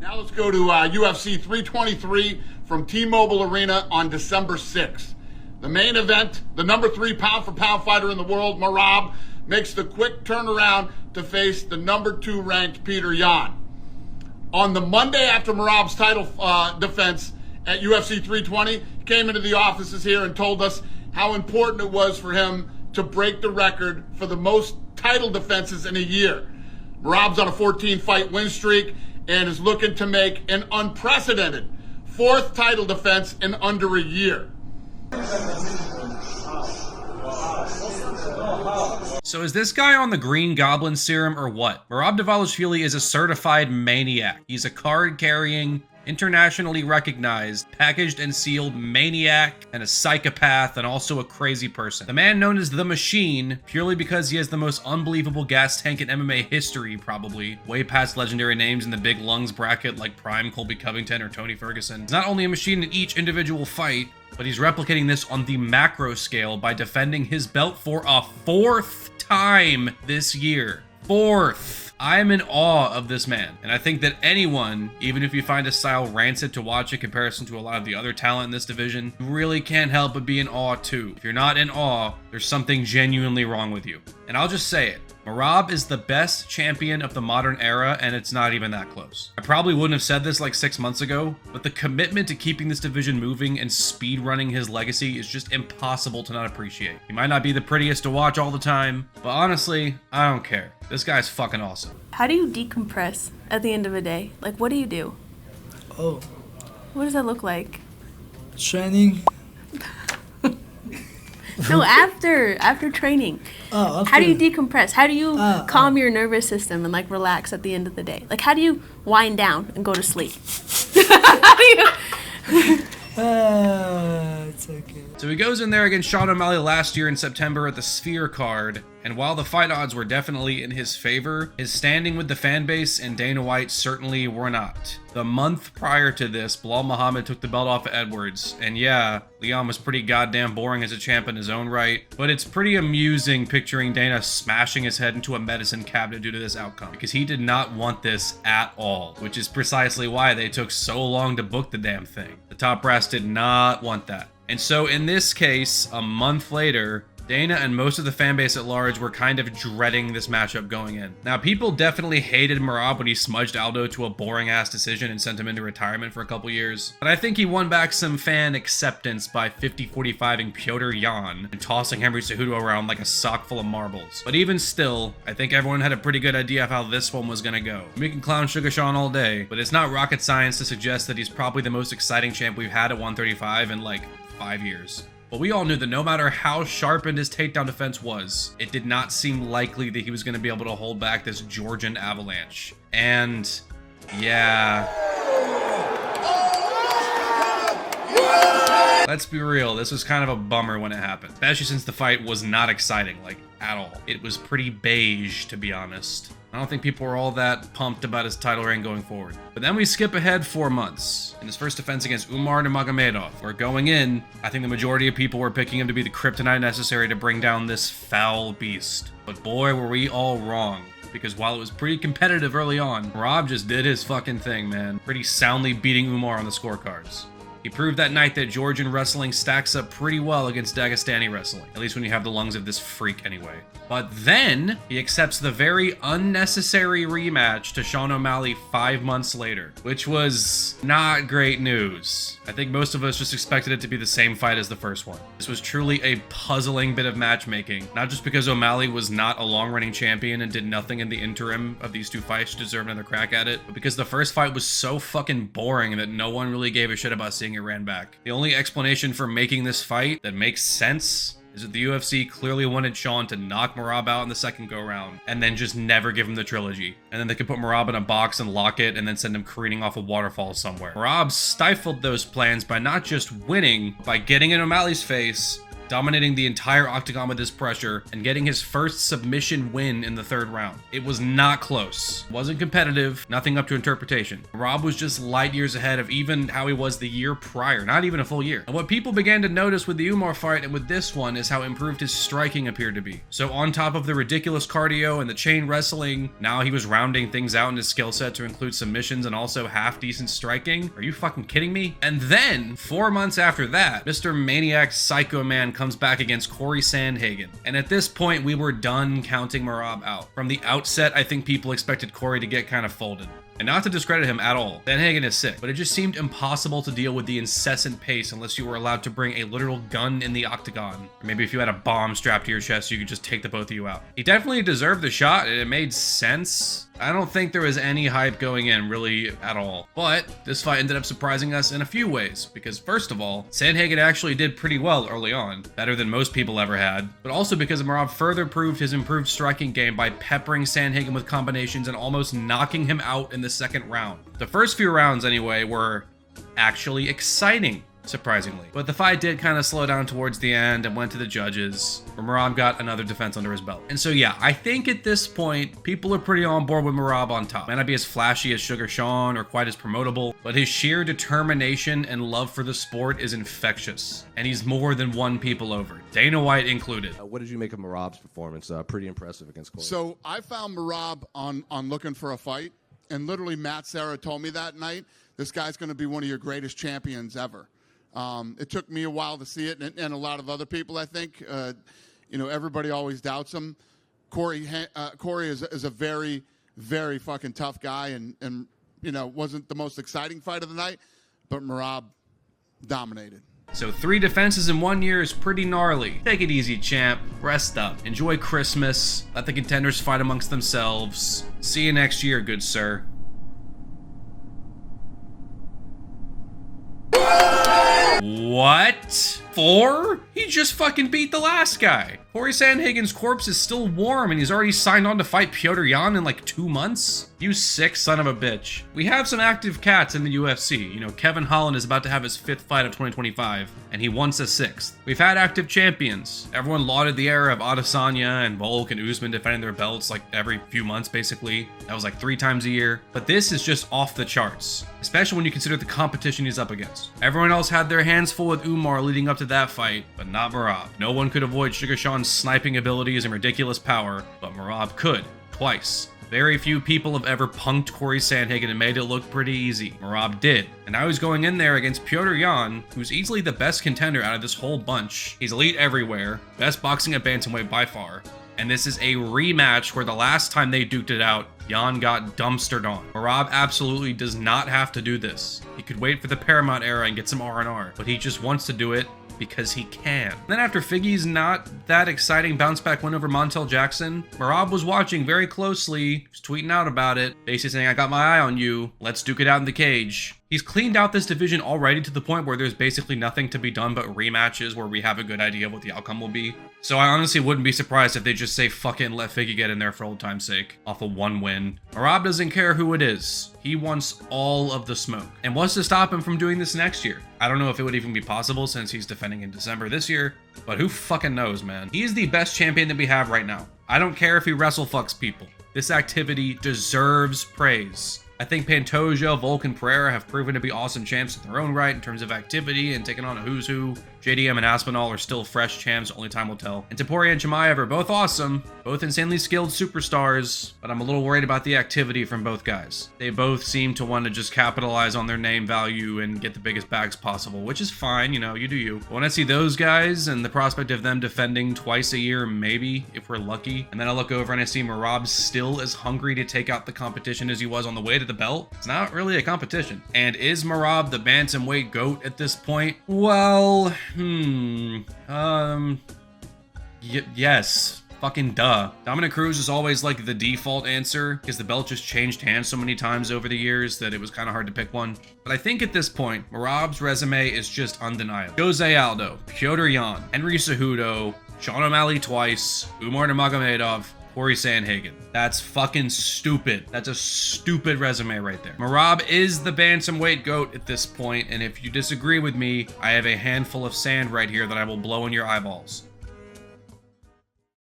Now let's go to UFC 323 from T-Mobile Arena on December 6th. The main event, the number 3 pound-for-pound fighter in the world, Merab, makes the quick turnaround to face the number 2 ranked Peter Yan. On the Monday after Merab's title defense at UFC 320, he came into the offices here and told us how important it was for him to break the record for the most title defenses in a year. Merab's on a 14-fight win streak and is looking to make an unprecedented 4th title defense in under a year. So is this guy on the Green Goblin serum or what? Merab Dvalishvili is a certified maniac. He's a card-carrying, internationally recognized, packaged and sealed maniac and a psychopath and also a crazy person. The man known as The Machine, purely because he has the most unbelievable gas tank in MMA history, probably, way past legendary names in the big lungs bracket like Prime Colby Covington or Tony Ferguson. He's not only a machine in each individual fight, but he's replicating this on the macro scale by defending his belt for a 4th time this year. 4th. I am in awe of this man, and I think that anyone, even if you find a style rancid to watch in comparison to a lot of the other talent in this division, you really can't help but be in awe too. If you're not in awe, there's something genuinely wrong with you. And I'll just say it. Merab is the best champion of the modern era, and it's not even that close. I probably wouldn't have said this like 6 months ago, but the commitment to keeping this division moving and speed running his legacy is just impossible to not appreciate. He might not be the prettiest to watch all the time, but honestly, I don't care. This guy's fucking awesome. How do you decompress at the end of a day? Like, what do you do? Oh, What does that look like? training. No, after training. Oh, How do you decompress? How do you Ah, calm your nervous system and like relax at the end of the day? Like, how do you wind down and go to sleep? How do you? It's okay. So he goes in there against Sean O'Malley last year in September at the Sphere card, and while the fight odds were definitely in his favor, his standing with the fan base and Dana White certainly were not. The month prior to this, Bilal Muhammad took the belt off of Edwards, and yeah, Leon was pretty goddamn boring as a champ in his own right, but it's pretty amusing picturing Dana smashing his head into a medicine cabinet due to this outcome, because he did not want this at all, which is precisely why they took so long to book the damn thing. The top brass did not want that. And so in this case, a month later, Dana and most of the fan base at large were kind of dreading this matchup going in. Now, people definitely hated Merab when he smudged Aldo to a boring-ass decision and sent him into retirement for a couple years. But I think he won back some fan acceptance by 50-45ing Petr Yan and tossing Henry Cejudo around like a sock full of marbles. But even still, I think everyone had a pretty good idea of how this one was gonna go. We can clown Sugar Sean all day, but it's not rocket science to suggest that he's probably the most exciting champ we've had at 135 in like 5 years. But we all knew that no matter how sharpened his takedown defense was, it did not seem likely that he was going to be able to hold back this Georgian avalanche. And yeah. Let's be real, this was kind of a bummer when it happened. Especially since the fight was not exciting, like, at all. It was pretty beige, to be honest. I don't think people were all that pumped about his title reign going forward. But then we skip ahead 4 months. In his first defense against Umar Nurmagomedov, where going in, I think the majority of people were picking him to be the kryptonite necessary to bring down this foul beast. But boy, were we all wrong. Because while it was pretty competitive early on, Merab just did his fucking thing, man. Pretty soundly beating Umar on the scorecards. He proved that night that Georgian wrestling stacks up pretty well against Dagestani wrestling, at least when you have the lungs of this freak anyway. But then, he accepts the very unnecessary rematch to Sean O'Malley 5 months later, which was not great news. I think most of us just expected it to be the same fight as the first one. This was truly a puzzling bit of matchmaking, not just because O'Malley was not a long-running champion and did nothing in the interim of these 2 fights to deserve another crack at it, but because the first fight was so fucking boring that no one really gave a shit about seeing it ran back. The only explanation for making this fight that makes sense is that the UFC clearly wanted Sean to knock Merab out in the second go-round and then just never give him the trilogy. And then they could put Merab in a box and lock it and then send him careening off a waterfall somewhere. Merab stifled those plans by not just winning, by getting in O'Malley's face, dominating the entire octagon with his pressure and getting his first submission win in the 3rd round. It was not close. It wasn't competitive, nothing up to interpretation. Merab was just light years ahead of even how he was the year prior, not even a full year. And what people began to notice with the Umar fight and with this one is how improved his striking appeared to be. So on top of the ridiculous cardio and the chain wrestling, now he was rounding things out in his skill set to include submissions and also half decent striking. Are you fucking kidding me? And then 4 months after that, Mr. Maniac Psycho Man comes back against Corey Sandhagen. And at this point, we were done counting Merab out. From the outset, I think people expected Corey to get kind of folded. And not to discredit him at all, Sandhagen is sick, but it just seemed impossible to deal with the incessant pace unless you were allowed to bring a literal gun in the octagon. Or maybe if you had a bomb strapped to your chest, you could just take the both of you out. He definitely deserved the shot, and it made sense. I don't think there was any hype going in, really, at all. But this fight ended up surprising us in a few ways, because first of all, Sandhagen actually did pretty well early on, better than most people ever had, but also because Merab further proved his improved striking game by peppering Sandhagen with combinations and almost knocking him out in the 2nd round. The first few rounds, anyway, were actually exciting, surprisingly. But the fight did kind of slow down towards the end and went to the judges, where Merab got another defense under his belt. And so yeah, I think at this point, people are pretty on board with Merab on top. May not be as flashy as Sugar Sean or quite as promotable, but his sheer determination and love for the sport is infectious. And he's more than won people over, Dana White included. What did you make of Merab's performance? Pretty impressive against Corey. So I found Merab on Looking for a Fight, and literally Matt Serra told me that night, this guy's going to be one of your greatest champions ever. It took me a while to see it, and a lot of other people, I think. Everybody always doubts him. Corey is a very, very fucking tough guy, and wasn't the most exciting fight of the night, but Merab dominated. So 3 defenses in 1 year is pretty gnarly. Take it easy, champ. Rest up. Enjoy Christmas. Let the contenders fight amongst themselves. See you next year, good sir. What? 4? He just fucking beat the last guy. Corey Sandhagen's corpse is still warm and he's already signed on to fight Petr Yan in like 2 months? You sick son of a bitch. We have some active cats in the UFC. Kevin Holland is about to have his 5th fight of 2025 and he wants a 6th. We've had active champions. Everyone lauded the era of Adesanya and Volk and Usman defending their belts like every few months basically. That was like 3 times a year. But this is just off the charts, especially when you consider the competition he's up against. Everyone else had their hands full with Umar leading up to that fight, but not Merab. No one could avoid Sugar Sean's sniping abilities and ridiculous power, but Merab could, twice. Very few people have ever punked Corey Sandhagen and made it look pretty easy. Merab did. And now he's going in there against Petr Yan, who's easily the best contender out of this whole bunch. He's elite everywhere, best boxing at bantamweight by far. And this is a rematch where the last time they duked it out, Yan got dumpstered on. Merab absolutely does not have to do this. He could wait for the Paramount era and get some R&R, but he just wants to do it because he can. Then after Figgy's not that exciting bounce back win over Montel Jackson, Merab was watching very closely, he was tweeting out about it, basically saying, I got my eye on you, let's duke it out in the cage. He's cleaned out this division already to the point where there's basically nothing to be done but rematches where we have a good idea of what the outcome will be. So I honestly wouldn't be surprised if they just say fuck it and let Figgy get in there for old time's sake, off of 1 win. Merab doesn't care who it is. He wants all of the smoke. And what's to stop him from doing this next year? I don't know if it would even be possible since he's defending in December this year, but who fucking knows, man. He's the best champion that we have right now. I don't care if he wrestle fucks people. This activity deserves praise. I think Pantoja, Volk, and Pereira have proven to be awesome champs in their own right in terms of activity and taking on a who's who. JDM and Aspinall are still fresh champs, only time will tell. And Topuria and Chimaev are both awesome, both insanely skilled superstars, but I'm a little worried about the activity from both guys. They both seem to want to just capitalize on their name value and get the biggest bags possible, which is fine, you do you. But when I see those guys and the prospect of them defending twice a year, maybe, if we're lucky, and then I look over and I see Merab still as hungry to take out the competition as he was on the way to the belt, it's not really a competition. And is Merab the bantamweight GOAT at this point? Well, yes. Fucking duh. Dominic Cruz is always like the default answer because the belt just changed hands so many times over the years that it was kind of hard to pick one. But I think at this point, Merab's resume is just undeniable. Jose Aldo, Petr Yan, Henry Cejudo, Sean O'Malley twice, Umar Nurmagomedov, Corey Sandhagen. That's fucking stupid. That's a stupid resume right there. Merab is the bantamweight GOAT at this point, and if you disagree with me, I have a handful of sand right here that I will blow in your eyeballs.